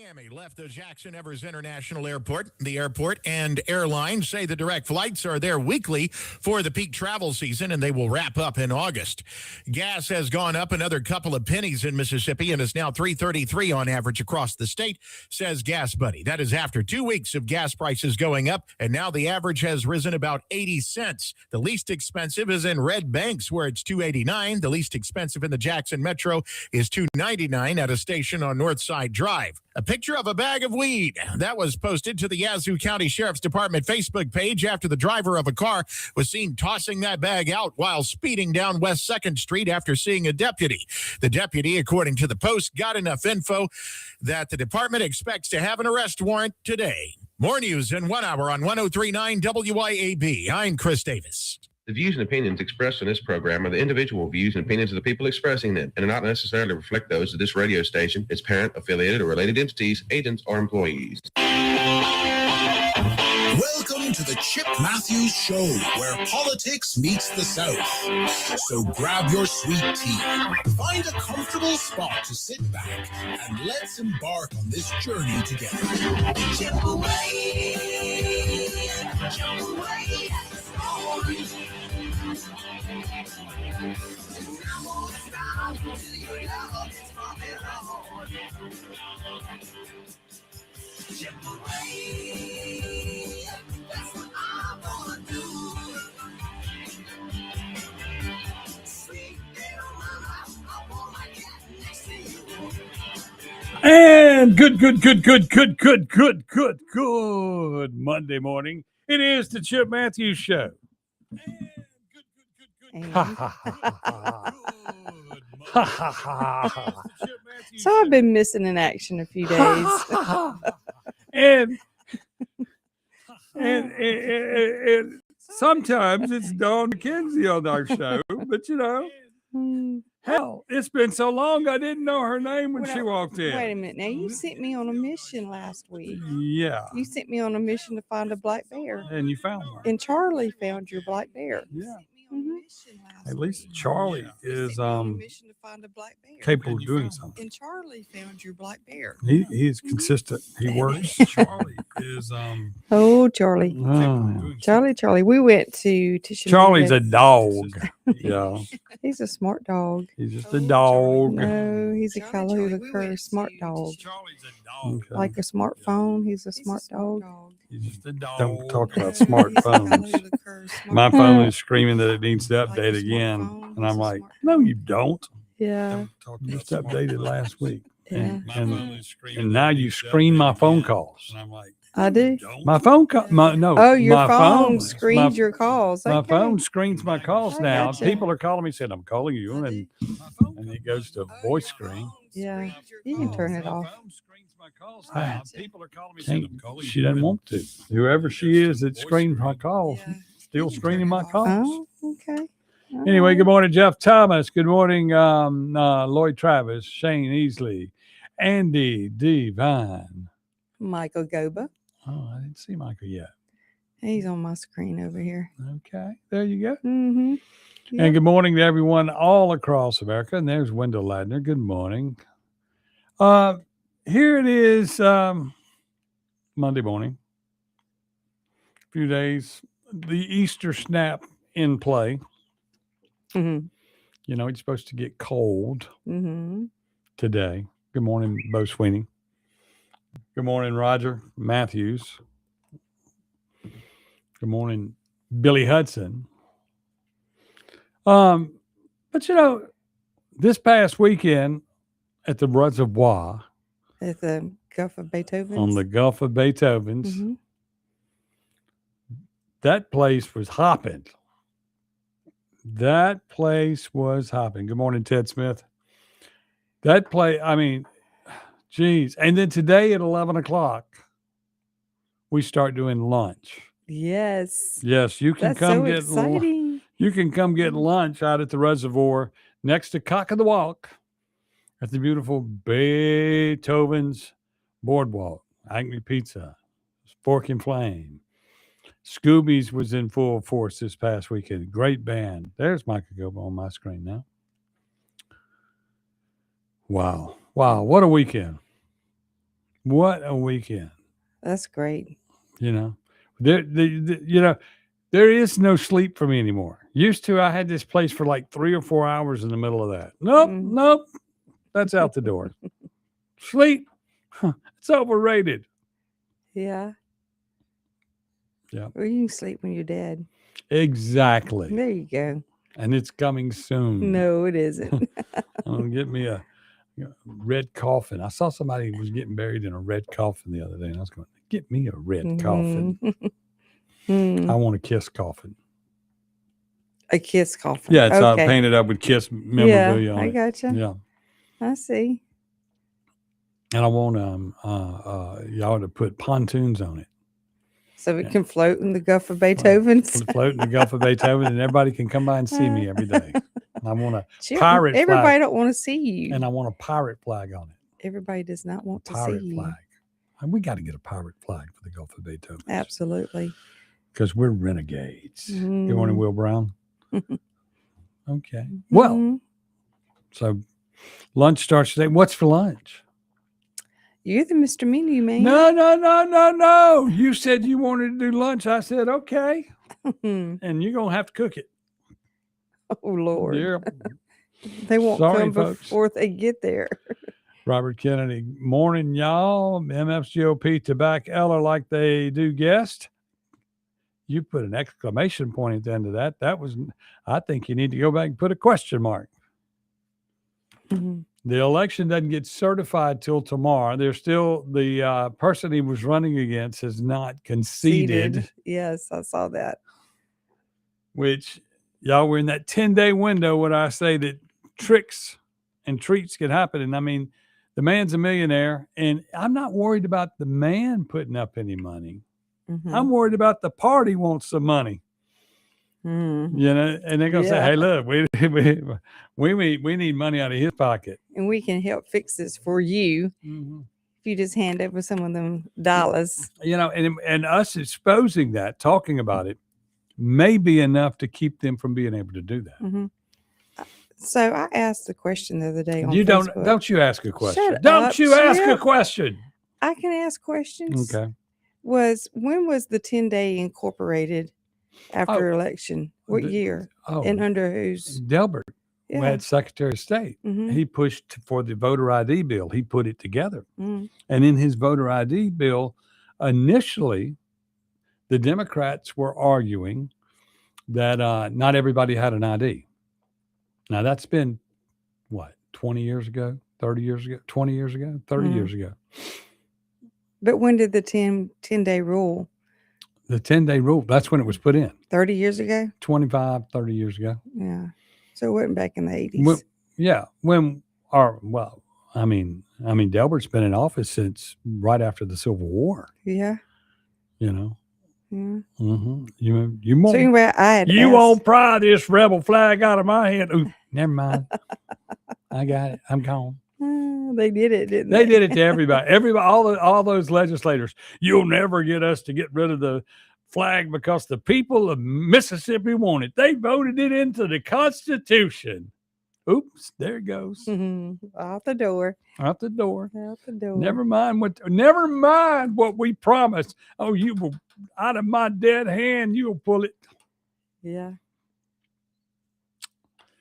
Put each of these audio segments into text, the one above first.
Miami left the Jackson Evers International Airport. The airport and airline say the direct flights are there weekly for the peak travel season, and they will wrap up in August. Gas has gone up another couple of pennies in Mississippi and is now $3.33 on average across the state, says Gas Buddy. That is after 2 weeks of gas prices going up, and now the average has risen about 80 cents. The least expensive is in Red Banks, where it's $2.89. The least expensive in the Jackson Metro is $2.99 at a station on Northside Drive. A picture of a bag of weed that was posted to the Yazoo County Sheriff's Department Facebook page after the driver of a car was seen tossing that bag out while speeding down West 2nd Street after seeing a deputy. The deputy, according to the post, got enough info that the department expects to have an arrest warrant today. More news in 1 hour on 103.9 WYAB. I'm Chris Davis. The views and opinions expressed in this program are the individual views and opinions of the people expressing them and do not necessarily reflect those of this radio station, its parent, affiliated, or related entities, agents, or employees. Welcome to the Chip Matthews Show, where politics meets the South. So grab your sweet tea, find a comfortable spot to sit back, and let's embark on this journey together. Chip away, chip away. And good Monday morning. It is the Chip Matthews Show. So I've been missing in action a few days. and sometimes it's Dawn McKenzie on our show, but you know, hell, it's been so long I didn't know her name when she walked in. Wait a minute. Now, you sent me on a mission last week. Yeah. You sent me on a mission to find a black bear. And you found one. And Charlie found your black bear. Yeah. Mm-hmm. At least Charlie is capable of doing something. And Charlie found your black bear. He's consistent. He works. Charlie is Oh, Charlie. Charlie. We went to Charlie's a dog. Yeah. He's a smart dog. He's just a dog. No, he's a Callahoola smart dog. Charlie's a dog. Okay. Like a smartphone, he's a smart dog. He's just a dog. Don't talk about smartphones. My phone is screaming that it needs to update again. And I'm like, no, you don't. Yeah. Just updated last week. Yeah. And now you screen my phone calls. And I'm like, I do. My phone call. Oh, your phone screens your calls. My Okay. phone screens my calls I now. gotcha. People are calling me saying, I'm calling you. And it goes to voice screen. Yeah. You can turn it off. People are calling me Can't, saying I'm calling she you. doesn't want to. Whoever she is that screens my calls, still screening my calls. Oh, okay. All Anyway, right. good morning, Jeff Thomas. Good morning, Lloyd Travis, Shane Easley, Andy Devine. Michael Goba. Oh, I didn't see Michael yet. He's on my screen over here. Okay, there you go. Mm-hmm. And good morning to everyone all across America. And there's Wendell Ladner. Good morning. Here it is, Monday morning. A few days. The Easter snap in play. Mm-hmm. You know, it's supposed to get cold Mm-hmm. today. Good morning, Bo Sweeney. Good morning, Roger Matthews. Good morning, Billy Hudson. But you know, this past weekend at the Reservoir At the Gulf of Beethoven. on the Gulf of Beethoven's, Mm-hmm. that place was hopping. That place was hopping. Good morning, Ted Smith. That place, I mean, geez. And then today at 11 o'clock, we start doing lunch. Yes. Yes, you can That's come so get exciting. you can come get lunch out at the Reservoir next to Cock of the Walk at the beautiful Beethoven's Boardwalk. Acme Pizza, Fork and Flame. Scooby's was in full force this past weekend. Great band. There's Michael Goba on my screen now. Wow. Wow. What a weekend. What a weekend. That's great. You know, there is no sleep for me anymore. Used to, I had this place for like 3 or 4 hours in the middle of that. Nope. That's out the door. Sleep, it's overrated. Yeah. Yeah. Well, you can sleep when you're dead. Exactly. There you go. And it's coming soon. No, it isn't. I'm gonna get me a red coffin. I saw somebody was getting buried in a red coffin the other day, and I was going, "Get me a red coffin. I want a Kiss coffin." A Kiss coffin. Yeah, it's okay. painted up with Kiss memorabilia on I it. gotcha. Yeah, I see. and I want y'all to put pontoons on it. So it can float in the Gulf of Beethoven's. Float in the Gulf of Beethoven, and everybody can come by and see me every day. And I want a pirate Everybody flag. don't want to see you. And I want a pirate flag on it. Everybody does not want to see Pirate you. flag. And we got to get a pirate flag for the Gulf of Beethoven. Absolutely. Because we're renegades. Mm. Good morning, Will Brown. Okay. Well, so lunch starts today. What's for lunch? You're the Mr. Menu man. No. You said you wanted to do lunch. I said, okay. And you're going to have to cook it. Oh, Lord. Yeah. They won't Sorry, come folks. before they get there. Robert Kennedy, morning, y'all. MFGOP to back Eller like they do guest. You put an exclamation point at the end of that. That was, I think you need to go back and put a question mark. Mm-hmm. The election doesn't get certified till tomorrow. There's still the person he was running against has not conceded. Yes, I saw that. Which y'all were in that 10-day window when I say that tricks and treats can happen. And I mean, the man's a millionaire, and I'm not worried about the man putting up any money. Mm-hmm. I'm worried about the party wants some money. Mm-hmm. You know, and they're gonna say, "Hey, look, we need money out of his pocket, and we can help fix this for you if you just hand over some of them dollars." You know, and us exposing that, talking about it, may be enough to keep them from being able to do that. Mm-hmm. So I asked a question the other day on you Facebook. Don't you ask a question? Shut don't up, you ask Chip. a question? I can ask questions. Okay. When was the 10-day incorporated after election? What year? And under whose? Delbert. Yeah. We had Secretary of State. Mm-hmm. He pushed for the voter ID bill. He put it together. Mm-hmm. And in his voter ID bill, initially, the Democrats were arguing that not everybody had an ID. Now, that's been, 20 years ago, 30 years ago, 20 years ago, 30 years ago. But when did the 10-day rule? The 10-day rule, that's when it was put in. 30 years ago? 25, 30 years ago. Yeah. So it wasn't back in the 80s. Delbert's been in office since right after the Civil War. Yeah. You know. Yeah. Mm-hmm. You won't. So anyway, you won't pry this rebel flag out of my hand. Ooh, never mind. I got it. I'm gone. They did it, didn't they? They did it to everybody. All those legislators. You'll never get us to get rid of the flag because the people of Mississippi want it. They voted it into the Constitution. Oops, there it goes. Mm-hmm. Out the door. Out the door. Out the door. Never mind what we promised. Oh, you will, out of my dead hand, you'll pull it. Yeah.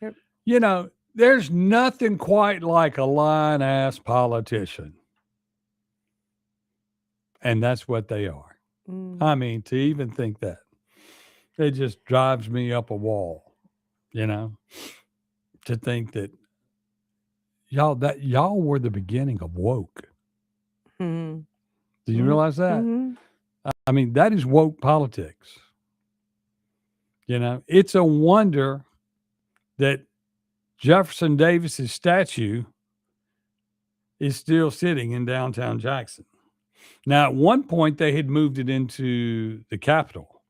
Yep. You know, there's nothing quite like a lying-ass politician. And that's what they are. I mean, to even think that, it just drives me up a wall, you know, to think that y'all were the beginning of woke. Mm-hmm. Do you realize that? Mm-hmm. I mean, that is woke politics. You know, it's a wonder that Jefferson Davis's statue is still sitting in downtown Jackson. Now, at one point, they had moved it into the Capitol,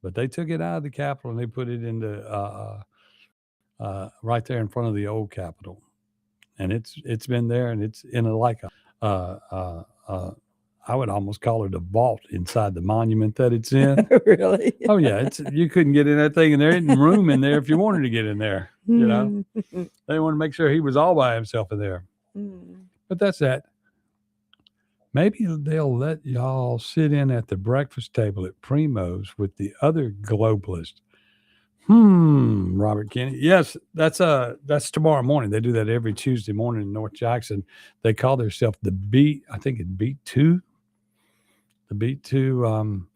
but they took it out of the Capitol and they put it into right there in front of the old Capitol. And it's been there, and it's in I would almost call it a vault inside the monument that it's in. Really? Oh yeah, you couldn't get in that thing, and there isn't room in there if you wanted to get in there. You know, they want to make sure he was all by himself in there. But that's that. Maybe they'll let y'all sit in at the breakfast table at Primo's with the other globalists. Robert Kenny. Yes, that's tomorrow morning. They do that every Tuesday morning in North Jackson. They call themselves the Beat. I think it's Beat 2. The Beat 2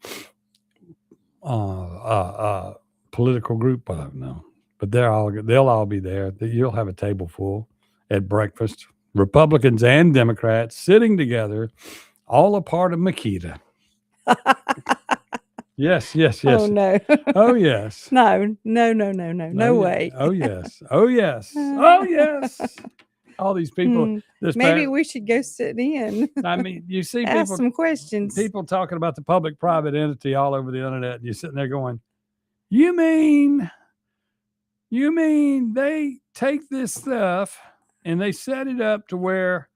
political group. I don't know, but they'll all be there. You'll have a table full at breakfast. Republicans and Democrats sitting together, all a part of Makita. Yes. Oh, no. Oh, yes. No way. Oh, yes. All these people. Maybe we should go sit in. I mean, you see ask some questions. People talking about the public-private entity all over the internet, and you're sitting there going, you mean they take this stuff and they set it up to where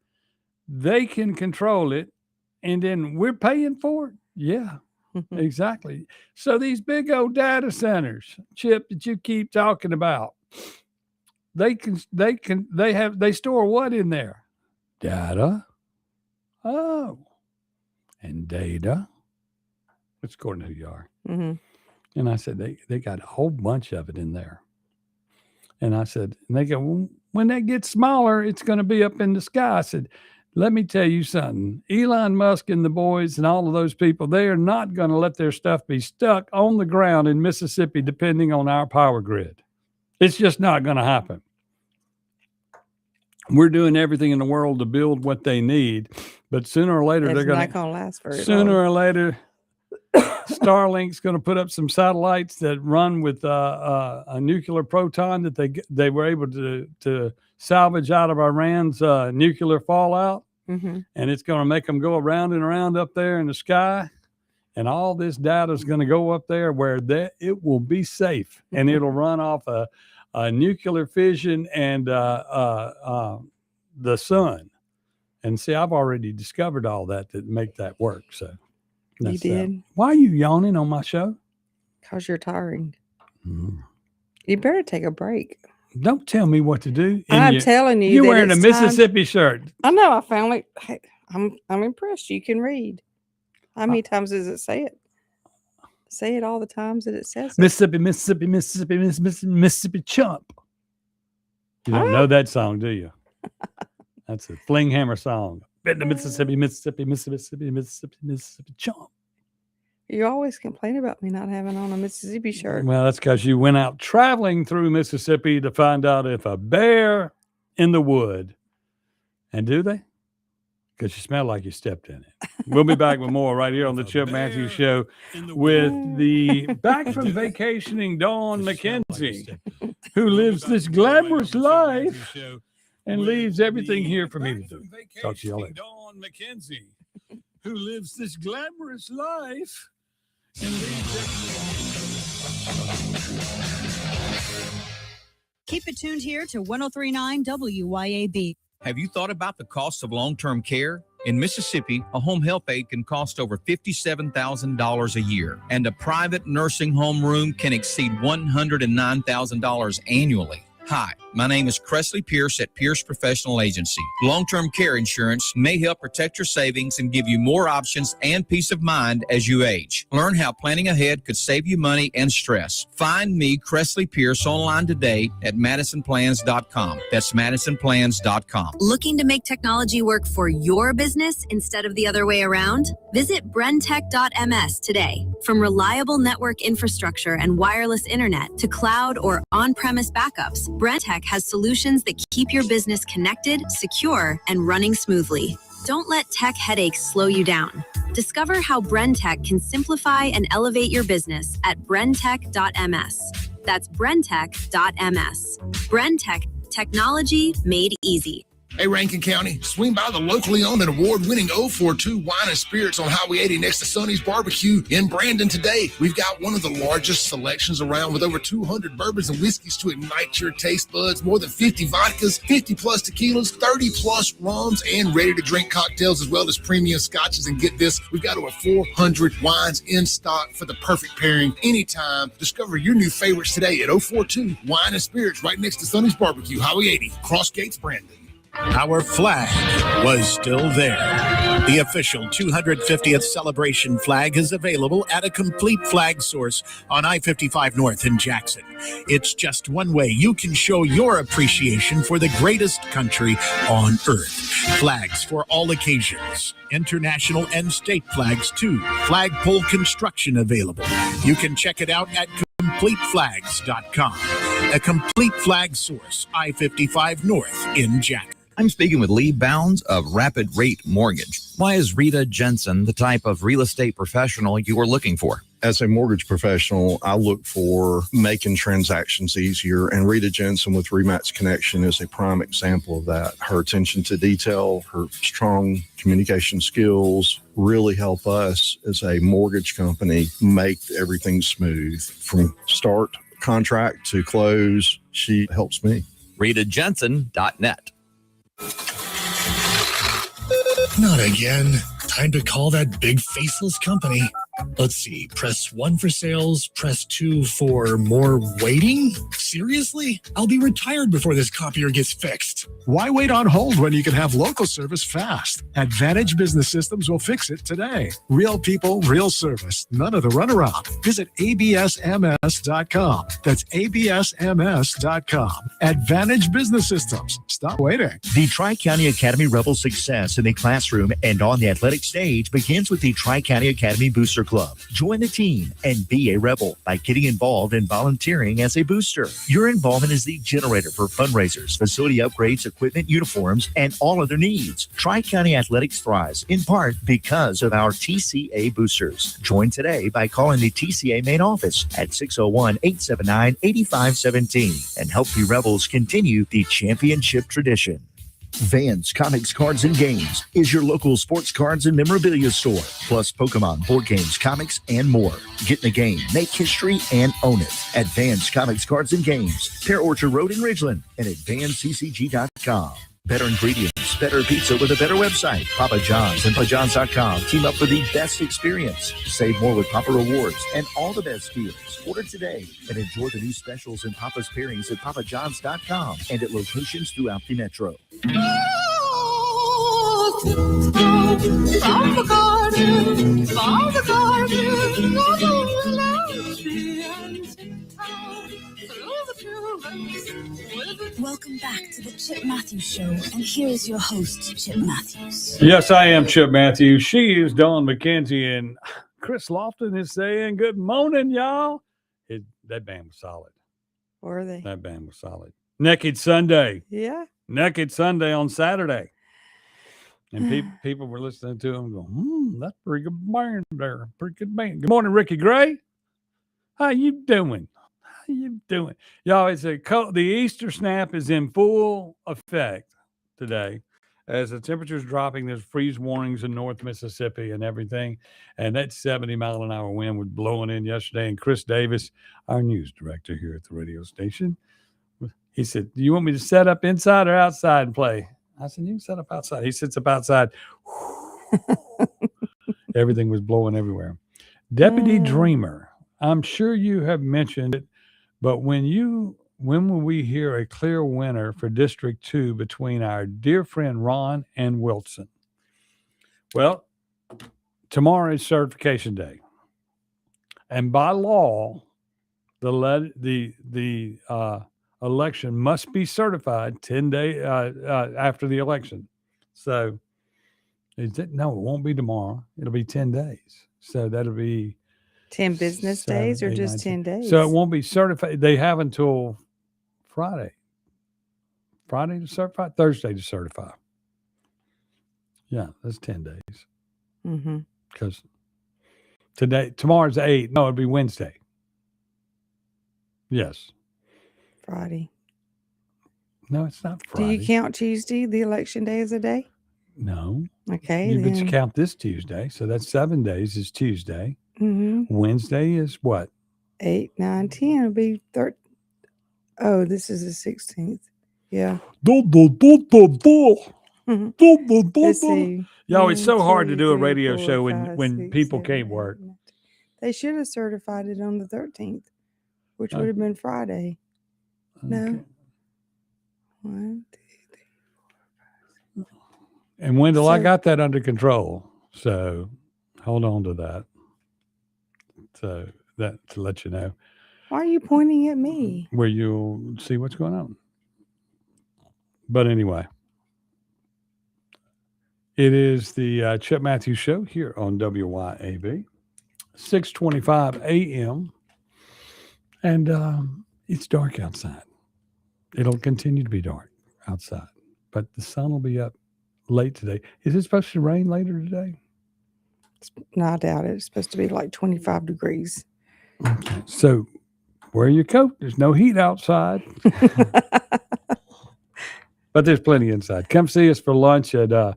they can control it, and then we're paying for it? Yeah. Exactly. So these big old data centers, Chip, that you keep talking about, they store what in there? Data. Oh, and data. It's according to who you are. Mm-hmm. And I said, they got a whole bunch of it in there. And I said, and they go, well, when that gets smaller, it's going to be up in the sky. I said, let me tell you something. Elon Musk and the boys and all of those people, they are not going to let their stuff be stuck on the ground in Mississippi, depending on our power grid. It's just not going to happen. We're doing everything in the world to build what they need, but sooner or later, they're going to last very long. Sooner or later, Starlink's going to put up some satellites that run with a nuclear proton that they were able to salvage out of Iran's nuclear fallout. Mm-hmm. And it's going to make them go around and around up there in the sky. And all this data is going to go up there where it will be safe. And it'll run off a nuclear fission and the sun. And see, I've already discovered all that make that work. So you did. Why are you yawning on my show? Because you're tiring. You better take a break. Don't tell me what to do. I'm telling you. You're wearing a Mississippi shirt. I know. I found it. Hey, I'm impressed. You can read. How many times does it say it? Say it all the times that it says it. Mississippi, Mississippi, Mississippi, Mississippi, Mississippi chump. You don't know that song, do you? That's a Fling Hammer song. Been to Mississippi, Mississippi, Mississippi, Mississippi, Mississippi chump. You always complain about me not having on a Mississippi shirt. Well, that's because you went out traveling through Mississippi to find out if a bear in the wood. And do they? Because you smell like you stepped in it. We'll be back with more right here on the Chip Matthews Show with the back from vacationing Dawn McKenzie, who lives this glamorous life and leaves everything here for me to do. Talk to you later. Dawn McKenzie, who lives this glamorous life. Keep it tuned here to 103.9 WYAB. Have you thought about the cost of long-term care? In Mississippi, a home health aide can cost over $57,000 a year, and a private nursing home room can exceed $109,000 annually. Hi, my name is Cressley Pierce at Pierce Professional Agency. Long-term care insurance may help protect your savings and give you more options and peace of mind as you age. Learn how planning ahead could save you money and stress. Find me, Cressley Pierce, online today at MadisonPlans.com. That's MadisonPlans.com. Looking to make technology work for your business instead of the other way around? Visit brentech.ms today. From reliable network infrastructure and wireless internet to cloud or on-premise backups, Brentech has solutions that keep your business connected, secure, and running smoothly. Don't let tech headaches slow you down. Discover how Brentech can simplify and elevate your business at brentech.ms. That's brentech.ms. Brentech, technology made easy. Hey, Rankin County, swing by the locally owned and award-winning 042 Wine and Spirits on Highway 80 next to Sonny's Barbecue in Brandon today. We've got one of the largest selections around with over 200 bourbons and whiskeys to ignite your taste buds, more than 50 vodkas, 50-plus tequilas, 30-plus rums, and ready-to-drink cocktails, as well as premium scotches. And get this, we've got over 400 wines in stock for the perfect pairing anytime. Discover your new favorites today at 042 Wine and Spirits right next to Sonny's Barbecue, Highway 80, Cross Gates, Brandon. Our flag was still there. The official 250th celebration flag is available at a complete flag source on I-55 North in Jackson. It's just one way you can show your appreciation for the greatest country on earth. Flags for all occasions, international and state flags too. Flagpole construction available. You can check it out at CompleteFlags.com. A complete flag source, I-55 North in Jackson. I'm speaking with Lee Bounds of Rapid Rate Mortgage. Why is Rita Jensen the type of real estate professional you are looking for? As a mortgage professional, I look for making transactions easier, and Rita Jensen with Rematch Connection is a prime example of that. Her attention to detail, her strong communication skills really help us as a mortgage company make everything smooth. From start contract to close, she helps me. RitaJensen.net. Not again. Time to call that big faceless company. Let's see. Press 1 for sales. Press 2 for more waiting? Seriously? I'll be retired before this copier gets fixed. Why wait on hold when you can have local service fast? Advantage Business Systems will fix it today. Real people, real service. None of the runaround. Visit absms.com. That's absms.com. Advantage Business Systems. Stop waiting. The Tri-County Academy Rebel success in the classroom and on the athletic stage begins with the Tri-County Academy Booster Club. Join the team and be a rebel by getting involved and volunteering as a booster. Your involvement is the generator for fundraisers, facility upgrades, equipment, uniforms, and all other needs. Tri-County Athletics thrives in part because of our TCA boosters. Join today by calling the TCA main office at 601-879-8517 and help the Rebels continue the championship tradition. Vans Comics, Cards, and Games is your local sports cards and memorabilia store, plus Pokemon, board games, comics, and more. Get in the game, make history, and own it at Vans Comics, Cards, and Games, Pear Orchard Road in Ridgeland, and at vansccg.com. Better ingredients, better pizza with a better website. Papa John's and PapaJohns.com team up for the best experience. Save more with Papa Rewards and all the best deals. Order today and enjoy the new specials and Papa's pairings at PapaJohns.com and at locations throughout the metro. Welcome back to the Chip Matthews Show, and here's your host, Chip Matthews. Yes, I am Chip Matthews. She is Dawn McKenzie, and Chris Lofton is saying good morning, y'all. That band was solid. Were they? That band was solid. Naked Sunday. Yeah. Naked Sunday on Saturday. And people were listening to them going, that's a pretty good band there. Pretty good band. Good morning, Ricky Gray. How you doing? How you doing? Y'all, it's the Easter snap is in full effect today. As the temperature's dropping, there's freeze warnings in North Mississippi and everything. And that 70-mile-an-hour wind was blowing in yesterday. And Chris Davis, our news director here at the radio station, he said, do you want me to set up inside or outside and play? I said, you can set up outside. He sits up outside. Everything was blowing everywhere. Deputy Dreamer, I'm sure you have mentioned it, but when will we hear a clear winner for District 2 between our dear friend Ron and Wilson? Well, tomorrow is certification day. And by law, the election must be certified 10 days after the election. So, it won't be tomorrow. It'll be 10 days. So that'll be 10 business days or just 10 days? So it won't be certified. They have until Friday to certify, Thursday to certify. Yeah, that's 10 days. Mm-hmm. Because tomorrow's 8. No, it'll be Wednesday. Yes. Friday. No, it's not Friday. Do you count Tuesday, the election day, as a day? No. Okay. You could count this Tuesday. So that's 7 days is Tuesday. Mm-hmm. Wednesday is what? 8, 9, 10. It'll be 13. Oh, this is the 16th. Yeah. Let's see. Yo, it's so hard to do a radio show when people can't work. They should have certified it on the 13th, which would have been Friday. No. Okay. 1, 2, 3, 4, 5, 6. And Wendell, I So- got that under control. So hold on to that. So that to let you know Why are you pointing at me? where you'll see what's going on. But anyway, it is the Chip Matthews Show here on WYAB, 6:25 a.m. And it's dark outside. It'll continue to be dark outside, but the sun will be up late today. Is it supposed to rain later today? No, I doubt it. It's supposed to be like 25 degrees. Okay. So wear your coat. There's no heat outside, but there's plenty inside. Come see us for lunch at the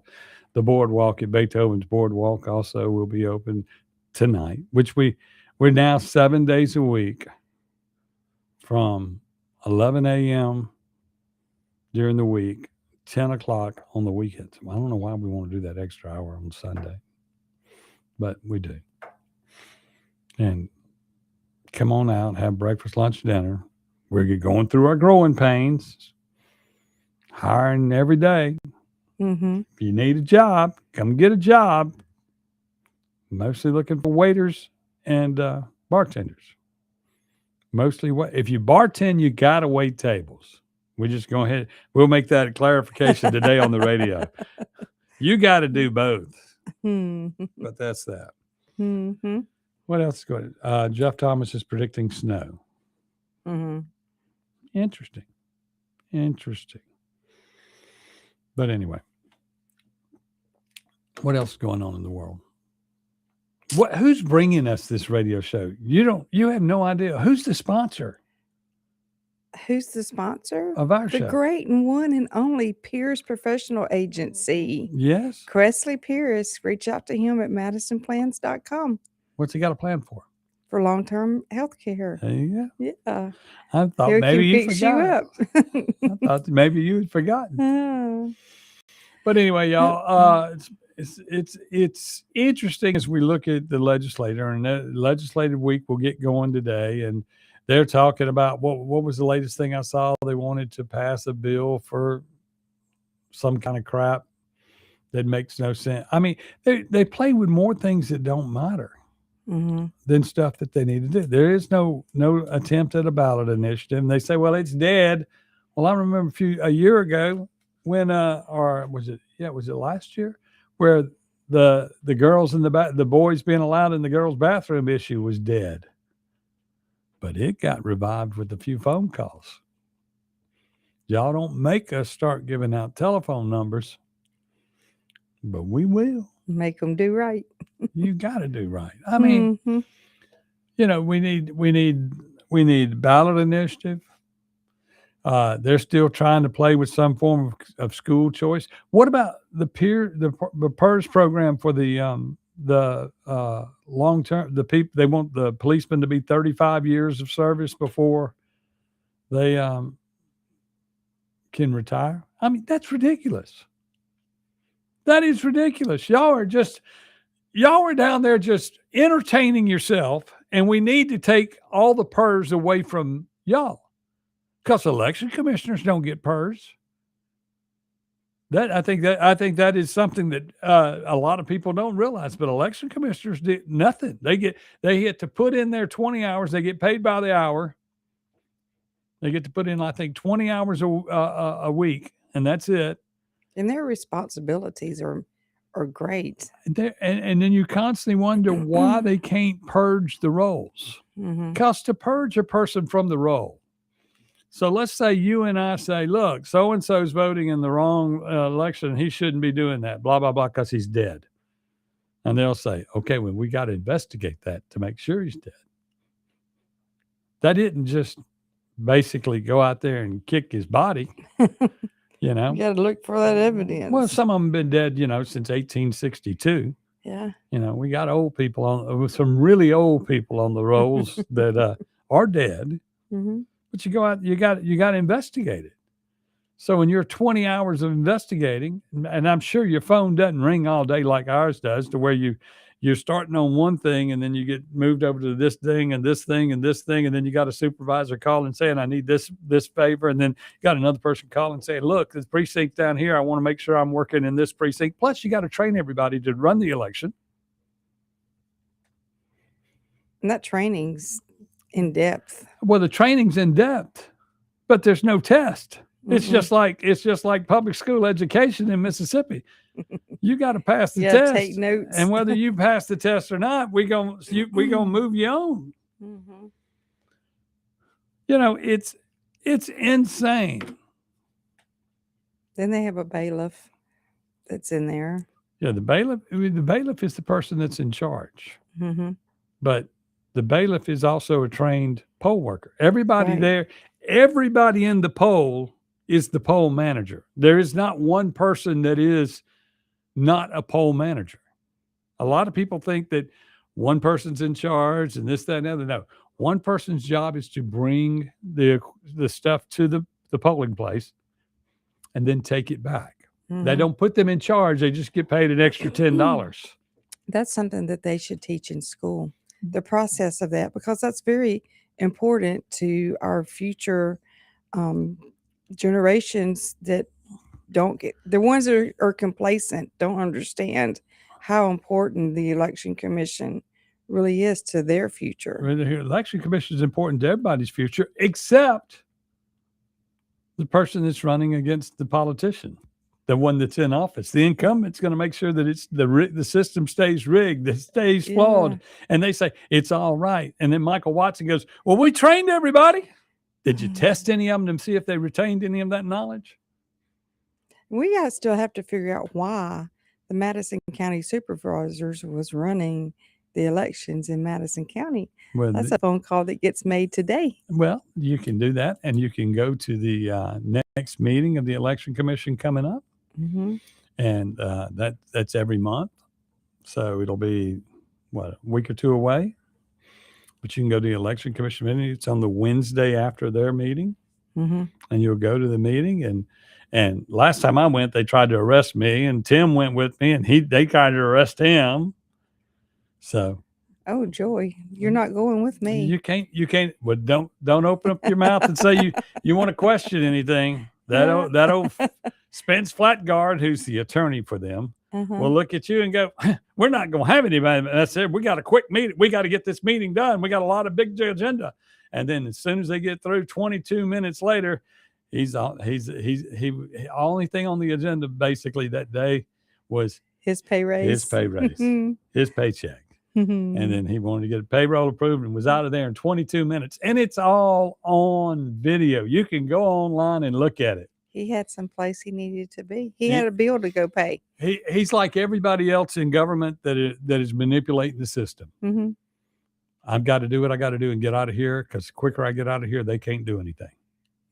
Boardwalk at Beethoven's Boardwalk. Also, will be open tonight, which we're now 7 days a week from 11 a.m. during the week, 10 o'clock on the weekends. I don't know why we want to do that extra hour on Sunday, but we do. And come on out, have breakfast, lunch, dinner. We're going through our growing pains, hiring every day. Mm-hmm. If you need a job, come get a job. Mostly looking for waiters and bartenders. Mostly, if you bartend, you got to wait tables. We're just going ahead. We'll make that a clarification today on the radio. You got to do both. Mm-hmm. But that's that. Mm-hmm. What else is going on? Jeff Thomas is predicting snow. Mm-hmm. Interesting. But anyway, what else is going on in the world? Who's bringing us this radio show? You have no idea. Who's the sponsor Who's the sponsor? of our The show? great and one and only Pierce Professional Agency. Yes. Cressley Pierce. Reach out to him at madisonplans.com What's he got a plan for? for long-term health care. There you go. Yeah. I thought He maybe can you fix forgot. you up. I thought maybe you had forgotten. Oh. But anyway, y'all, it's interesting as we look at the legislator, and the legislative week will get going today, and they're talking about what was the latest thing I saw? They wanted to pass a bill for some kind of crap that makes no sense. I mean, they play with more things that don't matter Mm-hmm. than stuff that they need to do. There is no attempt at a ballot initiative. And they say, well, it's dead. Well, I remember a year ago when, or was it last year, where the girls in the boys being allowed in the girls' bathroom issue was dead. But it got revived with a few phone calls. Y'all don't make us start giving out telephone numbers, but we will. Make them do right. You got to do right. I mean, Mhm. we need ballot initiative. They're still trying to play with some form of school choice. What about the PERS program for the long term? The people, they want the policemen to be 35 years of service before they can retire. I mean, that's ridiculous. That is ridiculous. Y'all are down there just entertaining yourself, and we need to take all the PERS away from y'all. Because election commissioners don't get PERS. I think that is something that a lot of people don't realize. But election commissioners do nothing. They get to put in their 20 hours. They get paid by the hour. They get to put in, I think, 20 hours a week, and that's it. And their responsibilities are great. And then you constantly wonder why they can't purge the rolls. Mm-hmm. Because to purge a person from the roll. So let's say you and I say, look, so-and-so's voting in the wrong election. He shouldn't be doing that, blah, blah, blah, because he's dead. And they'll say, okay, well, we got to investigate that to make sure he's dead. That didn't just basically go out there and kick his body, You You got to look for that evidence. Well, some of them been dead, since 1862. Yeah. We got old people some really old people on the rolls that are dead. Mm-hmm. But you go out, you got to investigate it. So in your 20 hours of investigating, and I'm sure your phone doesn't ring all day like ours does, to where you you're starting on one thing and then you get moved over to this thing and this thing and this thing. And then you got a supervisor calling saying, I need this favor. And then you got another person calling saying, look, this precinct down here, I want to make sure I'm working in this precinct. Plus you got to train everybody to run the election. And that training's in depth. Well, the training's in depth, but there's no test. It's just like public school education in Mississippi. You got to pass the test. Take notes. And whether you pass the test or not, we gonna move you on. Mm-hmm. You know, it's insane. Then they have a bailiff that's in there. Yeah, the bailiff is the person that's in charge. Mm-hmm. But the bailiff is also a trained poll worker. Everybody Right. there, everybody in the poll is the poll manager. There is not one person that is not a poll manager. A lot of people think that one person's in charge and this, that, and the other. No, one person's job is to bring the stuff to the polling place and then take it back. Mm-hmm. They don't put them in charge. They just get paid an extra $10. That's something that they should teach in school, the process of that, because that's very important to our future generations that don't get, the ones that are complacent, don't understand how important the election commission really is to their future. The election commission is important to everybody's future, except the person that's running against the politician, the one that's in office. The incumbent's going to make sure that it's the system stays rigged, that stays flawed. And they say, it's all right. And then Michael Watson goes, well, we trained everybody. Did you test any of them to see if they retained any of that knowledge? We still have to figure out why the Madison County Supervisors was running the elections in Madison County. Well, that's a phone call that gets made today. Well, you can do that, and you can go to the next meeting of the Election Commission coming up, and that's every month. So it'll be a week or two away. But you can go to the Election Commission meeting. It's on the Wednesday after their meeting, and you'll go to the meeting. And last time I went, they tried to arrest me, and Tim went with me, and they tried to arrest him. So, oh joy, you're not going with me. You can't. Well, don't open up your mouth and say you want to question anything. That old Spence Flatguard, who's the attorney for them, will look at you and go, "We're not going to have anybody." That's it. We got a quick meeting. We got to get this meeting done. We got a lot of big agenda. And then as soon as they get through, 22 minutes later, he only thing on the agenda basically that day was his pay raise, his paycheck. And then he wanted to get a payroll approved and was out of there in 22 minutes. And it's all on video. You can go online and look at it. He had some place he needed to be. He had a bill to go pay. He's like everybody else in government that is manipulating the system. I've got to do what I got to do and get out of here, because the quicker I get out of here, they can't do anything.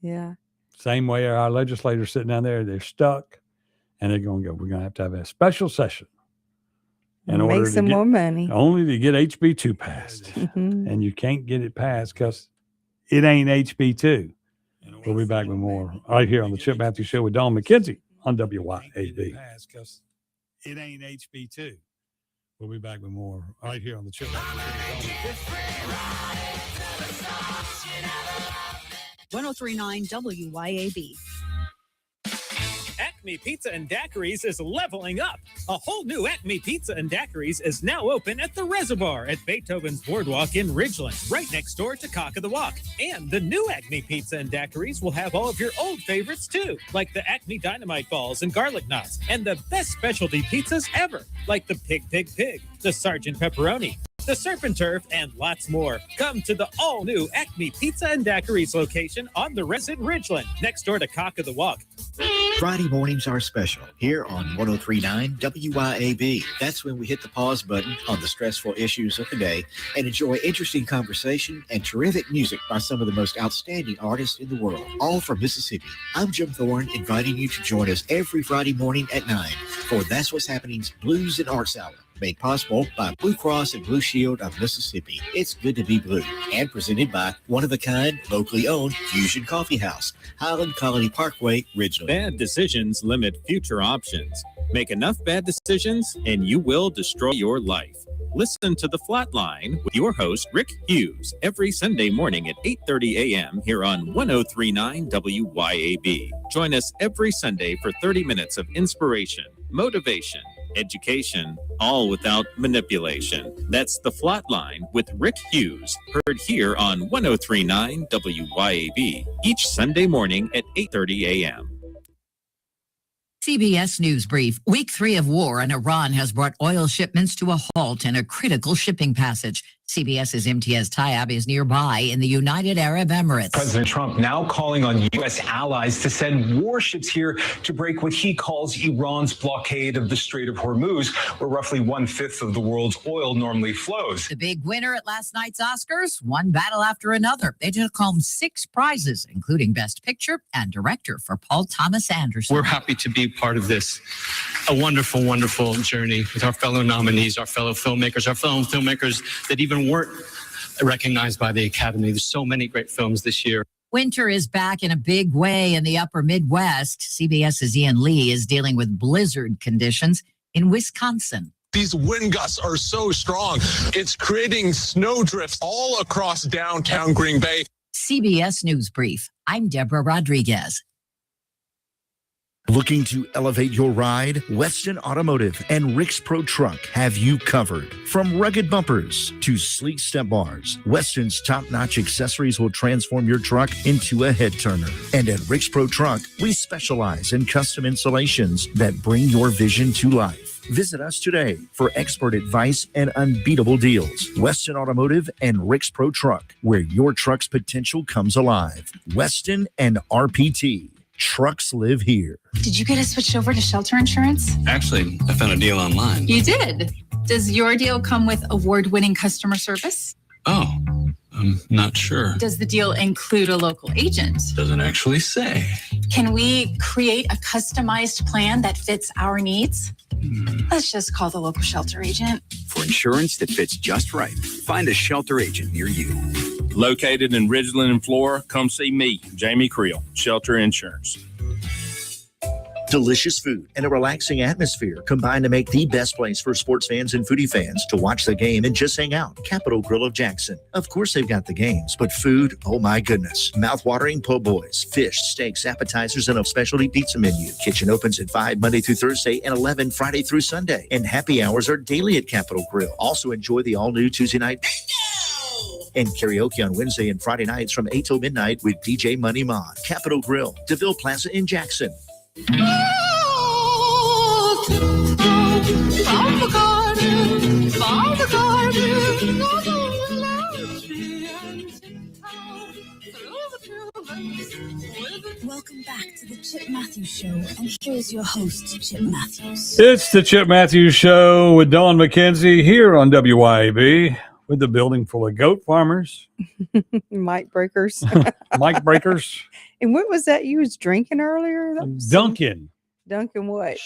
Yeah. Same way our legislators sitting down there, they're stuck, and they're going to go, we're going to have a special session in order make some more money, only to get HB2 passed. And you can't get it passed because it ain't HB2. We'll be back with more right here on the Chip Matthews Show with Dawn McKenzie on WYAB. It ain't HB2. We'll be back with more right here on the Chip Matthews Show. 1039 WYAB. Acme Pizza and Daiquiris is leveling up. A whole new Acme Pizza and Daiquiris is now open at the Reservoir at Beethoven's Boardwalk in Ridgeland, right next door to Cock of the Walk. And the new Acme Pizza and Daiquiris will have all of your old favorites too, like the Acme Dynamite Balls and Garlic Knots, and the best specialty pizzas ever, like the Pig, the Sergeant Pepperoni, the Surf and Turf, and lots more. Come to the all-new Acme Pizza and Daiquiris location on the Res in Ridgeland, next door to Cock of the Walk. Friday mornings are special here on 1039 WYAB. That's when we hit the pause button on the stressful issues of the day and enjoy interesting conversation and terrific music by some of the most outstanding artists in the world, all from Mississippi. I'm Jim Thorne, inviting you to join us every Friday morning at 9 for That's What's Happening's Blues and Arts Hour, made possible by Blue Cross and Blue Shield of Mississippi. It's good to be blue, and presented by one-of-a-kind, locally owned Fusion Coffee House, Highland Colony Parkway, Ridgeland. Bad decisions limit future options. Make enough bad decisions and you will destroy your life. Listen to The Flatline with your host, Rick Hughes, every Sunday morning at 8:30 a.m. here on 1039 WYAB. Join us every Sunday for 30 minutes of inspiration, motivation, education, all without manipulation. That's The Flatline with Rick Hughes, heard here on 1039 WYAB each Sunday morning at 8:30 a.m. CBS News Brief. Week 3 of war in Iran has brought oil shipments to a halt in a critical shipping passage. CBS's Imtiaz Tayeb is nearby in the United Arab Emirates. President Trump now calling on U.S. allies to send warships here to break what he calls Iran's blockade of the Strait of Hormuz, where roughly 1/5 of the world's oil normally flows. The big winner at last night's Oscars, one battle after another. They took home 6 prizes, including Best Picture and Director for Paul Thomas Anderson. We're happy to be part of this, a wonderful, wonderful journey with our fellow nominees, our fellow filmmakers that even weren't recognized by the Academy. There's so many great films this year. Winter is back in a big way in the upper Midwest. CBS's Ian Lee is dealing with blizzard conditions in Wisconsin. These wind gusts are so strong, it's creating snowdrifts all across downtown Green Bay. CBS News Brief. I'm Deborah Rodriguez. Looking to elevate your ride? Weston Automotive and Rick's Pro Truck have you covered. From rugged bumpers to sleek step bars, Weston's top-notch accessories will transform your truck into a head-turner. And at Rick's Pro Truck, we specialize in custom installations that bring your vision to life. Visit us today for expert advice and unbeatable deals. Weston Automotive and Rick's Pro Truck, where your truck's potential comes alive. Weston and RPT. Trucks live here. Did you get us switched over to shelter insurance? Actually, I found a deal online. You did. Does your deal come with award-winning customer service? Oh, I'm not sure. Does the deal include a local agent? Doesn't actually say. Can we create a customized plan that fits our needs? Let's just call the local shelter agent. For insurance that fits just right, find a shelter agent near you. Located in Ridgeland and Flora, come see me, Jamie Creel, Shelter Insurance. Delicious food and a relaxing atmosphere combine to make the best place for sports fans and foodie fans to watch the game and just hang out. Capitol Grill of Jackson. Of course they've got the games, but food, oh my goodness. Mouth-watering po' boys, fish, steaks, appetizers, and a specialty pizza menu. Kitchen opens at 5 Monday through Thursday and 11 Friday through Sunday. And happy hours are daily at Capitol Grill. Also enjoy the all-new Tuesday night and karaoke on Wednesday and Friday nights from 8 till midnight with DJ Money Mon. Capitol Grill, DeVille Plaza in Jackson. Welcome back to the Chip Matthews Show, and here's your host, Chip Matthews. It's the Chip Matthews Show with Dawn McKenzie here on WYAB with the building full of goat farmers. Mic breakers. Mic breakers. And what was that you was drinking earlier? Dunkin'. Dunkin' what?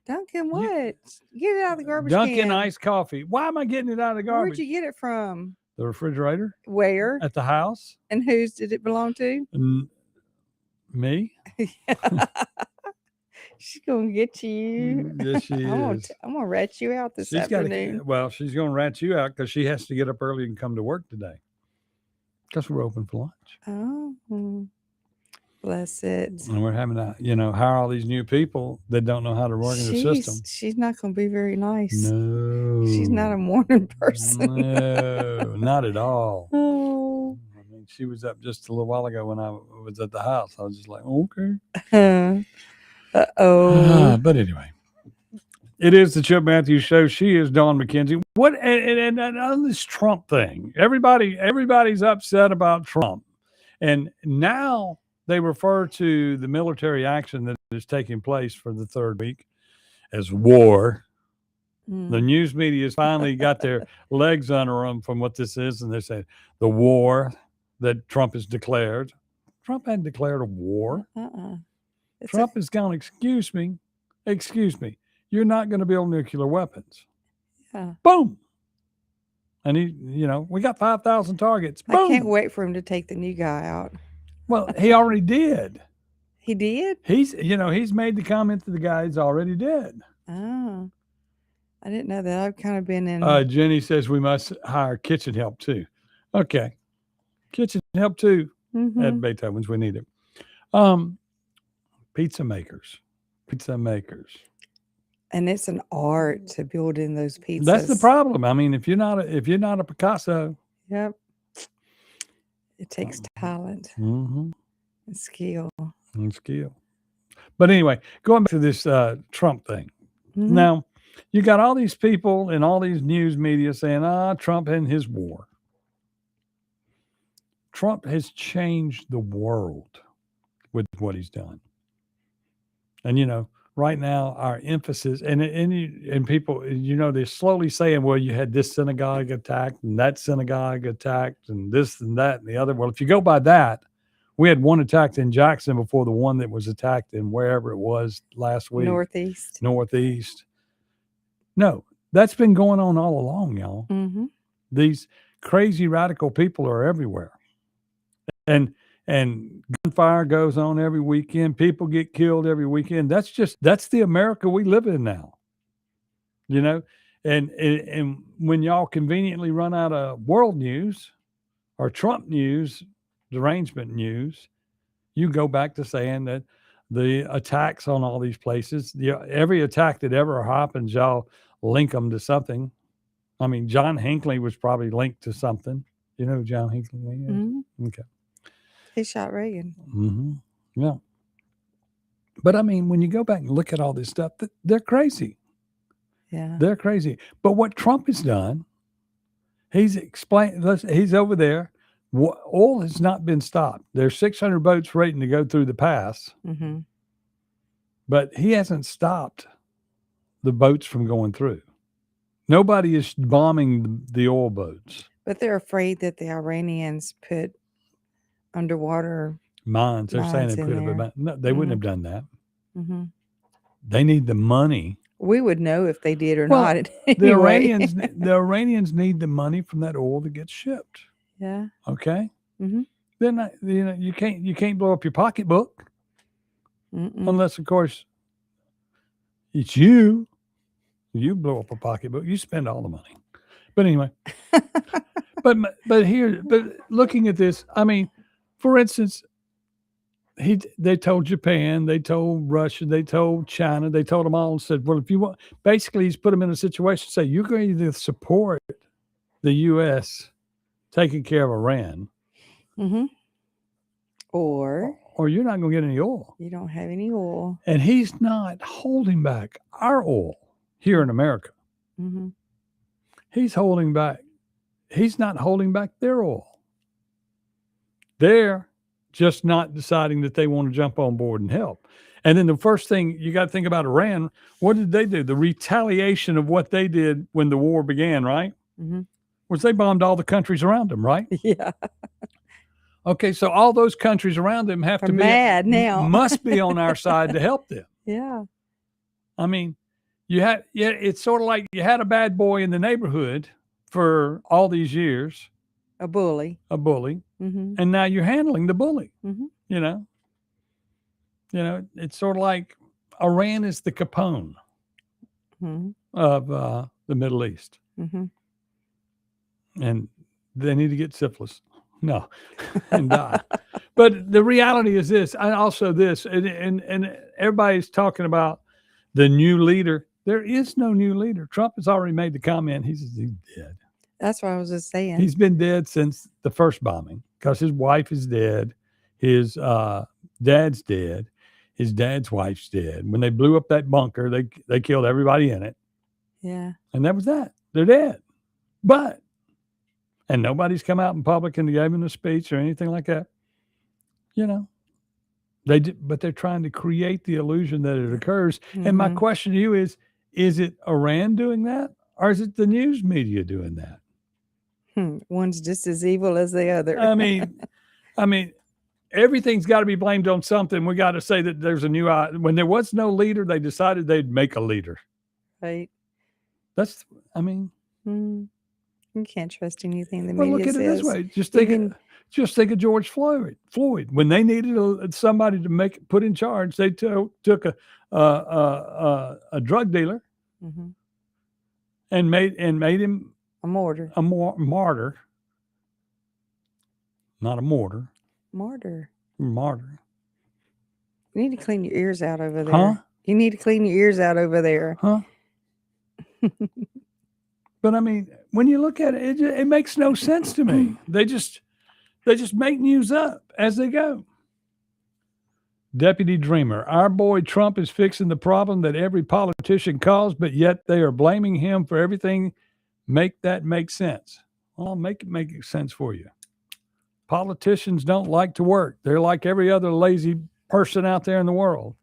Dunkin' what? Get it out of the garbage Dunkin' can. iced coffee. Why am I getting it out of the garbage? Where'd you get it from? The refrigerator. Where? At the house. And whose did it belong to? Me. She's gonna get you. Yes, she is. I'm gonna rat you out this afternoon. She's gonna rat you out because she has to get up early and come to work today. Because we're open for lunch. Oh, bless it. And we're having to, hire all these new people that don't know how to work in the system. She's not gonna be very nice. No. She's not a morning person. No, not at all. Oh. I mean, she was up just a little while ago when I was at the house. I was just like, okay. Uh-oh. But anyway, it is the Chip Matthews Show. She is Dawn McKenzie. What and on this Trump thing, everybody's upset about Trump, and now they refer to the military action that is taking place for the third week as war. The news media has finally got their legs under them from what this is, and they say the war that Trump has declared. Trump hadn't declared a war. Trump has gone, excuse me, you're not going to build nuclear weapons. Yeah. Boom. And we got 5,000 targets. Boom. I can't wait for him to take the new guy out. Well, he already did. He did? He's made the comment to the guy he's already did. Oh. I didn't know that. I've kind of been in. Jenny says we must hire kitchen help too. Okay. Kitchen help too at Beethoven's. We need it. Pizza makers. And it's an art to build in those pizzas. That's the problem. I mean, if you're not a Picasso. Yep. It takes talent Mm-hmm. and skill. But anyway, going back to this Trump thing. Mm-hmm. Now, you got all these people and all these news media saying, Trump and his war. Trump has changed the world with what he's done. And, right now our emphasis and people, they're slowly saying, well, you had this synagogue attacked and that synagogue attacked and this and that and the other. Well, if you go by that, we had one attacked in Jackson before the one that was attacked in wherever it was last week. Northeast. No, that's been going on all along, y'all. Mm-hmm. These crazy radical people are everywhere. And gunfire goes on every weekend. People get killed every weekend. That's the America we live in now. And when y'all conveniently run out of world news or Trump news, derangement news, you go back to saying that the attacks on all these places, every attack that ever happens, y'all link them to something. I mean, John Hinckley was probably linked to something. You know who John Hinckley is? Mm-hmm. Okay. He shot Reagan. Mm-hmm. Yeah. But I mean, when you go back and look at all this stuff, they're crazy. Yeah. They're crazy. But what Trump has done, he's explained, he's over there. Oil has not been stopped. There's 600 boats waiting to go through the pass. Mm-hmm. But he hasn't stopped the boats from going through. Nobody is bombing the oil boats. But they're afraid that the Iranians put underwater mines. They're saying they put it. No, they wouldn't have done that. Mm-hmm. They need the money. We would know if they did or not. Anyway. The Iranians need the money from that oil that gets shipped. Yeah. Okay. Mm-hmm. Then you can't blow up your pocketbook unless, of course, it's you. You blow up a pocketbook. You spend all the money. But anyway, but looking at this, I mean, for instance, they told Japan, they told Russia, they told China, they told them all and said, well, if you want, basically he's put them in a situation, say, you're going to support the U.S. taking care of Iran. Mm-hmm. Or you're not going to get any oil. You don't have any oil. And he's not holding back our oil here in America. Mm-hmm. He's not holding back their oil. They're just not deciding that they want to jump on board and help. And then the first thing you got to think about Iran, what did they do? The retaliation of what they did when the war began, right? Mm-hmm. Was they bombed all the countries around them, right? Yeah. Okay, so all those countries around them have to be mad now. Must be on our side to help them. Yeah. I mean, it's sort of like you had a bad boy in the neighborhood for all these years. A bully. Mm-hmm. And now you're handling the bully. Mm-hmm. It's sort of like Iran is the Capone of the Middle East. Mm-hmm. And they need to get syphilis. No, and die. But the reality is this, and also this, and everybody's talking about the new leader. There is no new leader. Trump has already made the comment. He's dead. That's what I was just saying. He's been dead since the first bombing because his wife is dead. His dad's dead. His dad's wife's dead. When they blew up that bunker, they killed everybody in it. Yeah. And that was that. They're dead. And nobody's come out in public and gave him a speech or anything like that. But they're trying to create the illusion that it occurs. Mm-hmm. And my question to you is it Iran doing that? Or is it the news media doing that? One's just as evil as the other. I mean, everything's got to be blamed on something. We got to say that there's a new, when there was no leader, they decided they'd make a leader. Right. You can't trust anything the media look at says. it this way. Just think of George Floyd. When they needed somebody to put in charge, they took a drug dealer and made him A mortar. a martyr. Not a mortar. Martyr. Martyr. You need to clean your ears out over there. Huh? You need to clean your ears out over there. Huh? But I mean, when you look at it, it makes no sense to me. They just make news up as they go. Deputy Dreamer, our boy Trump is fixing the problem that every politician caused, but yet they are blaming him for everything. Make that make sense. Well, I'll make sense for you. Politicians don't like to work. They're like every other lazy person out there in the world.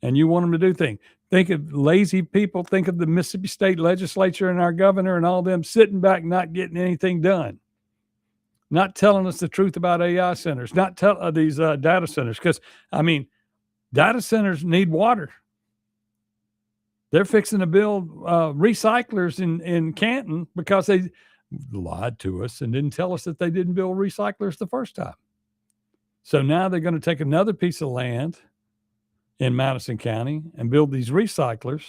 And you want them to do things. Think of lazy people. Think of the Mississippi State Legislature and our governor and all them sitting back not getting anything done. Not telling us the truth about AI centers. Not tell these data centers. Because, I mean, data centers need water. They're fixing to build recyclers in Canton because they lied to us and didn't tell us that they didn't build recyclers the first time. So now they're going to take another piece of land in Madison County and build these recyclers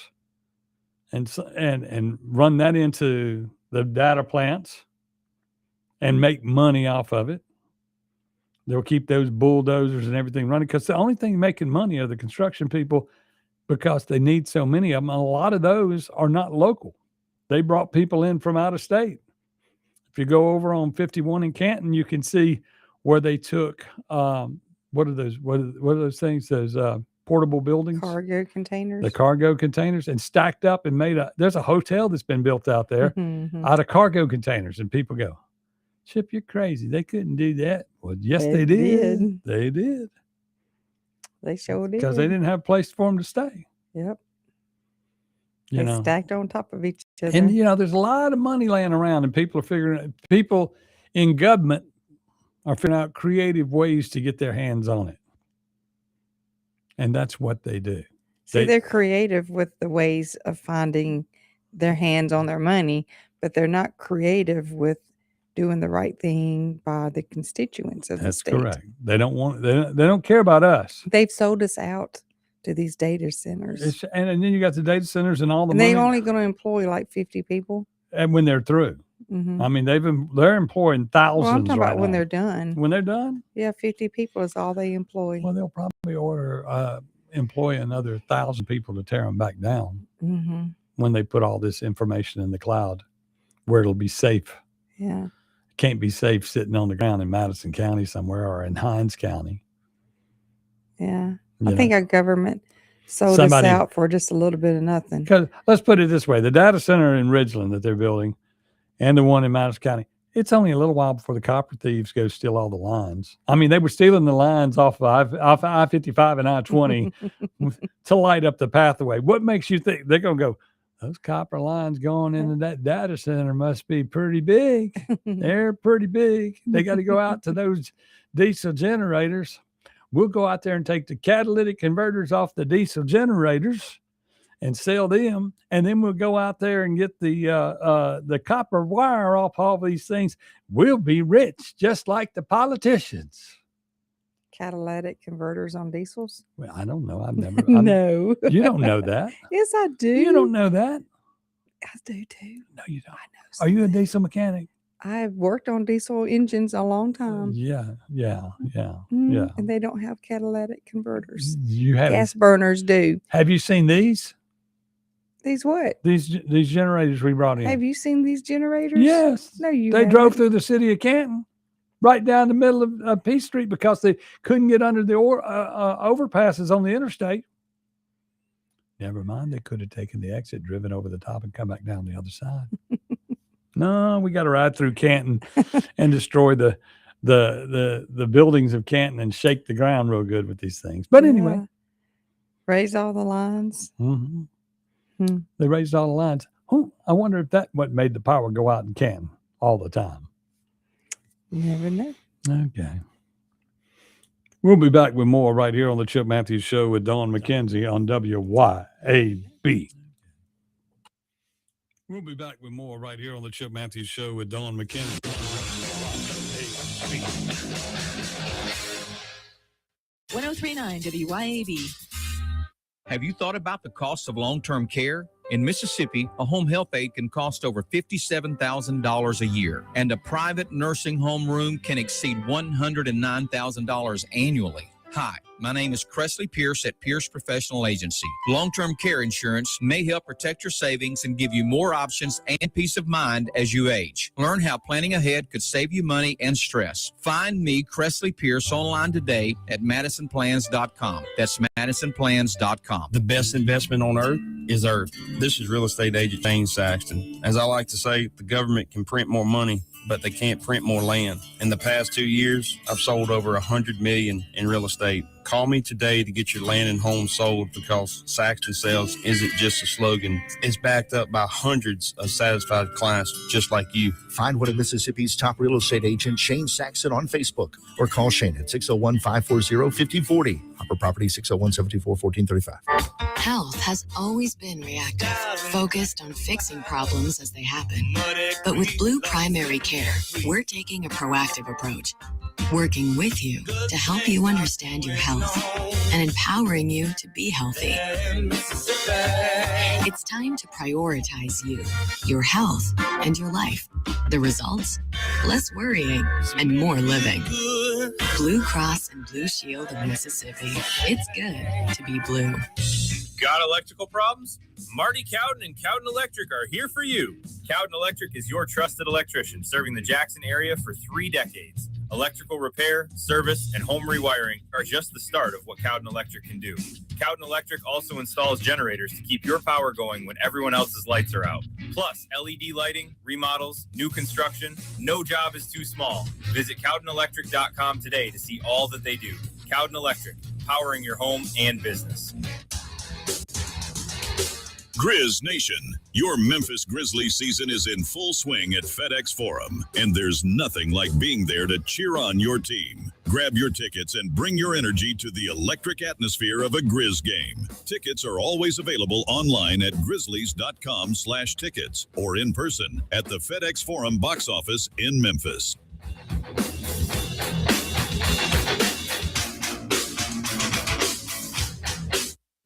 and run that into the data plants and make money off of it. They'll keep those bulldozers and everything running because the only thing making money are the construction people because they need so many of them. And a lot of those are not local. They brought people in from out of state. If you go over on 51 in Canton, you can see where they took, what are those things? Those portable buildings? Cargo containers. The cargo containers and stacked up and there's a hotel that's been built out there out of cargo containers. And people go, Chip, you're crazy. They couldn't do that. Well, yes, they did. They did. They sure did. Because they didn't have a place for them to stay. Yep. You know, stacked on top of each other. and there's a lot of money laying around, and people in government are figuring out creative ways to get their hands on it, and that's what they do. See, they're creative with the ways of finding their hands on their money, but they're not creative with doing the right thing by the constituents of the state. That's correct. They don't care about us. They've sold us out to these data centers. And then you got the data centers and all the And money. they're only going to employ like 50 people. And when they're through, Mhm. I mean, they're employing thousands. Well, I'm talking right about when now. they're done. When they're done, Yeah, 50 people is all they employ. well, they'll probably employ another 1,000 people to tear them back down Mm-hmm. when they put all this information in the cloud, where it'll be safe. Yeah. Can't be safe sitting on the ground in Madison County somewhere or in Hinds County. Yeah. You I think our government sold Somebody- us out for just a little bit of nothing. Because let's put it this way, the data center in Ridgeland that they're building and the one in Madison County, it's only a little while before the copper thieves go steal all the lines. I mean, they were stealing the lines off I-55 and I-20 to light up the pathway. What makes you think they're going to go, those copper lines going into that data center must be pretty big. They're pretty big. They got to go out to those diesel generators. We'll go out there and take the catalytic converters off the diesel generators and sell them. And then we'll go out there and get the copper wire off all these things. We'll be rich, just like the politicians. Catalytic converters on diesels? Well, I don't know. I've never. No. You don't know that. Yes, I do. You don't know that. I do too. No, you don't. Are you a diesel mechanic? I've worked on diesel engines a long time. Yeah. And they don't have catalytic converters. You have Gas burners do. Have you seen these? These what? These generators we brought in. Have you seen these generators? Yes. No, you They haven't. drove through the city of Canton, right down the middle of Peace Street because they couldn't get under the overpasses on the interstate. Never mind, they could have taken the exit, driven over the top, and come back down the other side. No, we got to ride through Canton and destroy the buildings of Canton and shake the ground real good with these things. But anyway, Yeah. Raise all the lines. mhm. Hmm. They raised all the lines. I wonder if that what made the power go out in Canton all the time. You never know. Okay. We'll be back with more right here on the Chip Matthews Show with Dawn McKenzie on WYAB. We'll be back with more right here on the Chip Matthews Show with Dawn McKenzie. 1039 WYAB. Have you thought about the cost of long-term care? In Mississippi, a home health aide can cost over $57,000 a year, and a private nursing home room can exceed $109,000 annually. Hi, my name is Cressley Pierce at Pierce Professional Agency. Long-term care insurance may help protect your savings and give you more options and peace of mind as you age. Learn how planning ahead could save you money and stress. Find me, Cressley Pierce, online today at MadisonPlans.com. That's MadisonPlans.com. The best investment on earth is earth. This is real estate agent Shane Saxton. As I like to say, the government can print more money, but they can't print more land. In the past 2 years, I've sold over $100 million in real estate. Call me today to get your land and home sold, because Saxton Sales isn't just a slogan. It's backed up by hundreds of satisfied clients just like you. Find one of Mississippi's top real estate agents, Shane Saxton, on Facebook, or call Shane at 601-540-5040. Hopper Property, 601-724-1435. Health has always been reactive, focused on fixing problems as they happen. But with Blue Primary Care, we're taking a proactive approach, working with you to help you understand your health and empowering you to be healthy. It's time to prioritize you, your health, and your life. The results? Less worrying and more living. Blue Cross and Blue Shield of Mississippi. It's good to be blue. Got electrical problems? Marty Cowden and Cowden Electric are here for you. Cowden Electric is your trusted electrician, serving the Jackson area for 3 decades. Electrical repair, service, and home rewiring are just the start of what Cowden Electric can do. Cowden Electric also installs generators to keep your power going when everyone else's lights are out. Plus, LED lighting, remodels, new construction, no job is too small. Visit CowdenElectric.com today to see all that they do. Cowden Electric, powering your home and business. Grizz Nation, your Memphis Grizzlies season is in full swing at FedEx Forum, and there's nothing like being there to cheer on your team. Grab your tickets and bring your energy to the electric atmosphere of a Grizz game. Tickets are always available online at grizzlies.com/tickets or in person at the FedEx Forum box office in Memphis.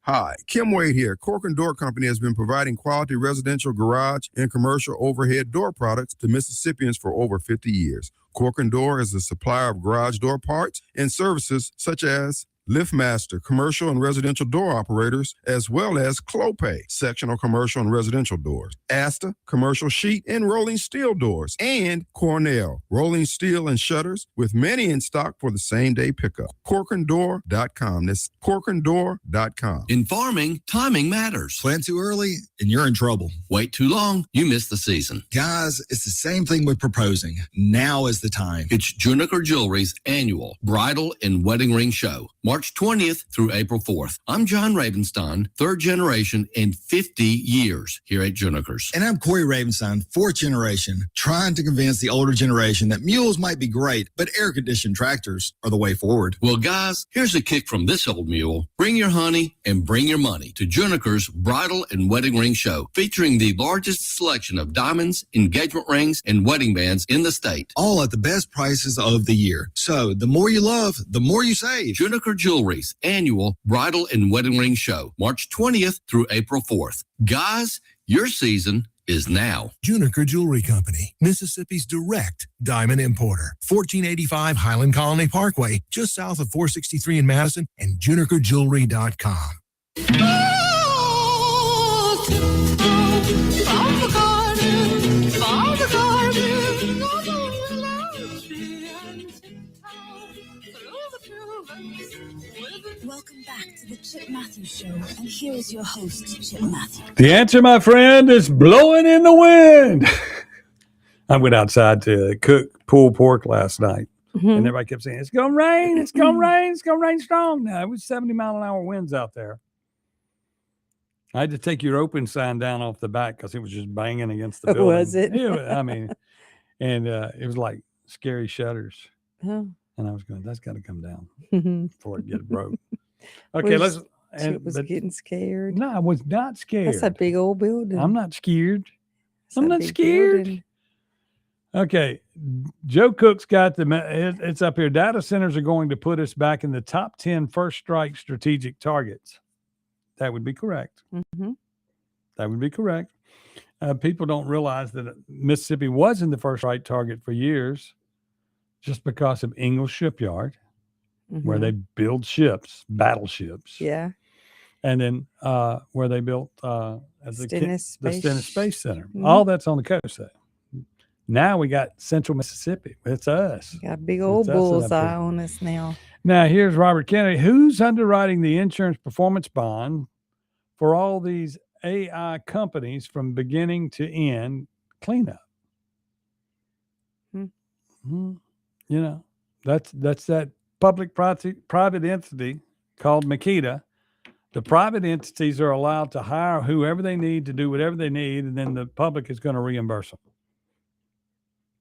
Hi, Kim Wade here. Cork and Door Company has been providing quality residential garage and commercial overhead door products to Mississippians for over 50 years. Cork and Door is a supplier of garage door parts and services such as LiftMaster, commercial and residential door operators, as well as Clopay, sectional commercial and residential doors, Asta, commercial sheet and rolling steel doors, and Cornell, rolling steel and shutters, with many in stock for the same-day pickup. CorkandDoor.com. That's CorkandDoor.com. In farming, timing matters. Plant too early and you're in trouble. Wait too long, you miss the season. Guys, it's the same thing with proposing. Now is the time. It's Juniker Jewelry's annual bridal and wedding ring show, March 20th through April 4th. I'm John Ravenstein, third generation and 50 years here at Juniker's. And I'm Corey Ravenstein, fourth generation, trying to convince the older generation that mules might be great, but air-conditioned tractors are the way forward. Well, guys, here's a kick from this old mule. Bring your honey and bring your money to Juniker's Bridal and Wedding Ring Show, featuring the largest selection of diamonds, engagement rings, and wedding bands in the state. All at the best prices of the year. So the more you love, the more you save. Juniker Jewelry's annual Bridal and Wedding Ring Show, March 20th through April 4th. Guys, your season is now. Juniker Jewelry Company, Mississippi's direct diamond importer. 1485 Highland Colony Parkway, just south of 463 in Madison, and JunikerJewelry.com. Welcome back to the Chip Matthews Show, and here is your host, Chip Matthews. The answer, my friend, is blowing in the wind. I went outside to cook pulled pork last night, and everybody kept saying, it's going to rain, it's going to rain, it's going to rain strong. Now, it was 70-mile-an-hour winds out there. I had to take your open sign down off the back because it was just banging against the building. Was it? I mean, and it was like scary shutters. Oh. And I was going, that's got to come down before it gets broke. Okay, was getting scared. No, I was not scared. That's a big old building. I'm not scared. That's I'm a not big scared. building. Okay, Joe Cook's got it's up here. Data centers are going to put us back in the top 10 first strike strategic targets. That would be correct. Mm-hmm. That would be correct. People don't realize that Mississippi wasn't the first right target for years just because of Ingalls Shipyard, where they build ships, battleships. Yeah. And then where they built the Stennis Space Center. All that's on the coast there. Now we got Central Mississippi. It's us. Got a big old bullseye on us now. Now, here's Robert Kennedy. Who's underwriting the insurance performance bond for all these AI companies from beginning to end cleanup? You know, that's that public-private entity called Makita. The private entities are allowed to hire whoever they need to do whatever they need, and then the public is going to reimburse them.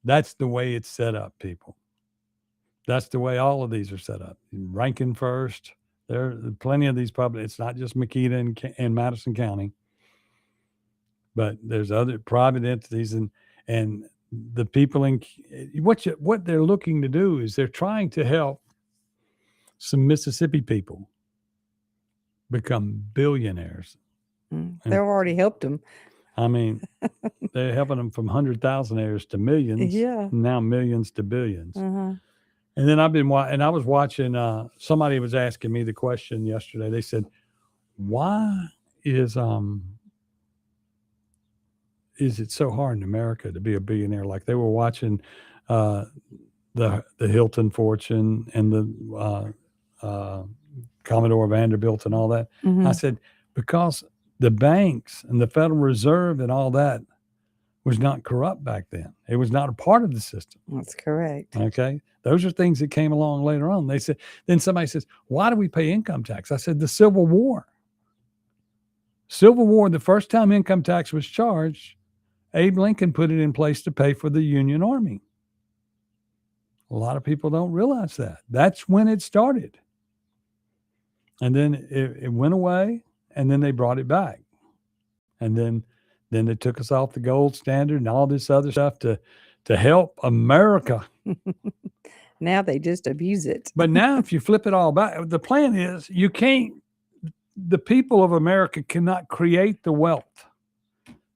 That's the way it's set up, people. That's the way all of these are set up. Rankin First, there are plenty of these public. It's not just Makita and Madison County, but there's other private entities, and the people in what they're looking to do is they're trying to help some Mississippi people become billionaires. They've already helped them. I mean, they're helping them from 100,000-aires to millions. Yeah. Now millions to billions. Uh-huh. And then I was watching, somebody was asking me the question yesterday. They said, why is it so hard in America to be a billionaire? Like they were watching the Hilton fortune and the Commodore Vanderbilt and all that. Mm-hmm. I said, because the banks and the Federal Reserve and all that was not corrupt back then. It was not a part of the system. That's correct. Okay. Those are things that came along later on. They said, then somebody says, why do we pay income tax? I said, the Civil War. Civil War, the first time income tax was charged, Abe Lincoln put it in place to pay for the Union Army. A lot of people don't realize that. That's when it started. And then it went away, and then they brought it back. And then they took us off the gold standard and all this other stuff to help America. Now they just abuse it. But now if you flip it all back, the plan is the people of America cannot create the wealth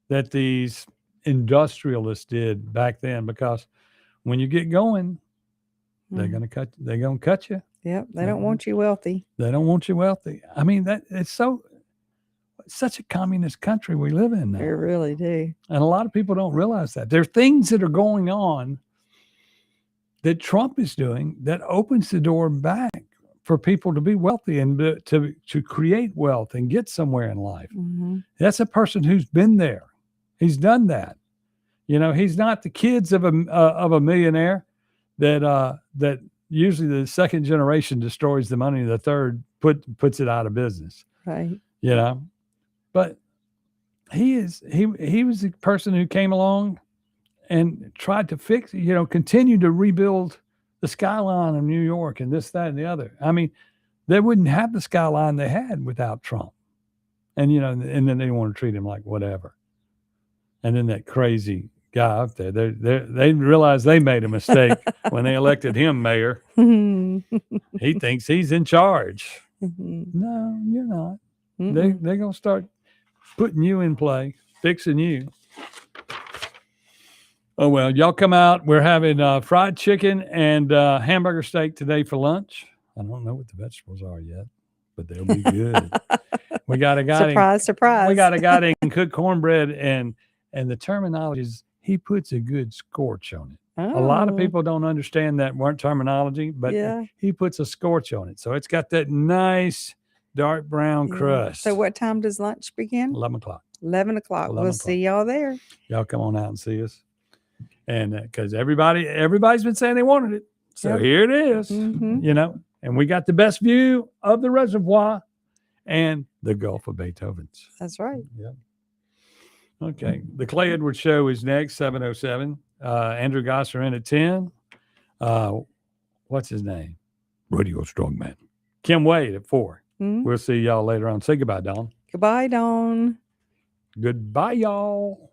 that these industrialists did back then, because when you get going, they're going to cut you. Yep. They don't want you wealthy. They don't want you wealthy. I mean, it's such a communist country we live in now. They really do. And a lot of people don't realize that. There are things that are going on that Trump is doing that opens the door back for people to be wealthy and to create wealth and get somewhere in life. Mm-hmm. That's a person who's been there. He's done that. You know, he's not the kids of a millionaire that usually the second generation destroys the money, the third puts it out of business. Right. You know, but he was the person who came along and tried to fix, continue to rebuild the skyline of New York and this, that, and the other. I mean, they wouldn't have the skyline they had without Trump. And, and then they want to treat him like whatever. And then that crazy guy up there, they realized they made a mistake when they elected him mayor. He thinks he's in charge. No, you're not. They're going to start putting you in play, fixing you. Oh, well, y'all come out. We're having fried chicken and hamburger steak today for lunch. I don't know what the vegetables are yet, but they'll be good. We got a guy. Surprise. We got a guy that can cook cornbread, and the terminology is he puts a good scorch on it. Oh. A lot of people don't understand that terminology, but yeah. He puts a scorch on it. So it's got that nice dark brown crust. So what time does lunch begin? 11 o'clock. 11 o'clock. We'll see y'all there. Y'all come on out and see us. And because everybody's been saying they wanted it. So here it is, and we got the best view of the reservoir and the Gulf of Beethoven's. That's right. Yeah. Okay. The Clay Edwards Show is next, 7:07. Andrew Gosser in at 10. What's his name? Radio Strongman. Kim Wade at 4. We'll see y'all later on. Say goodbye, Dawn. Goodbye, Dawn. Goodbye, y'all.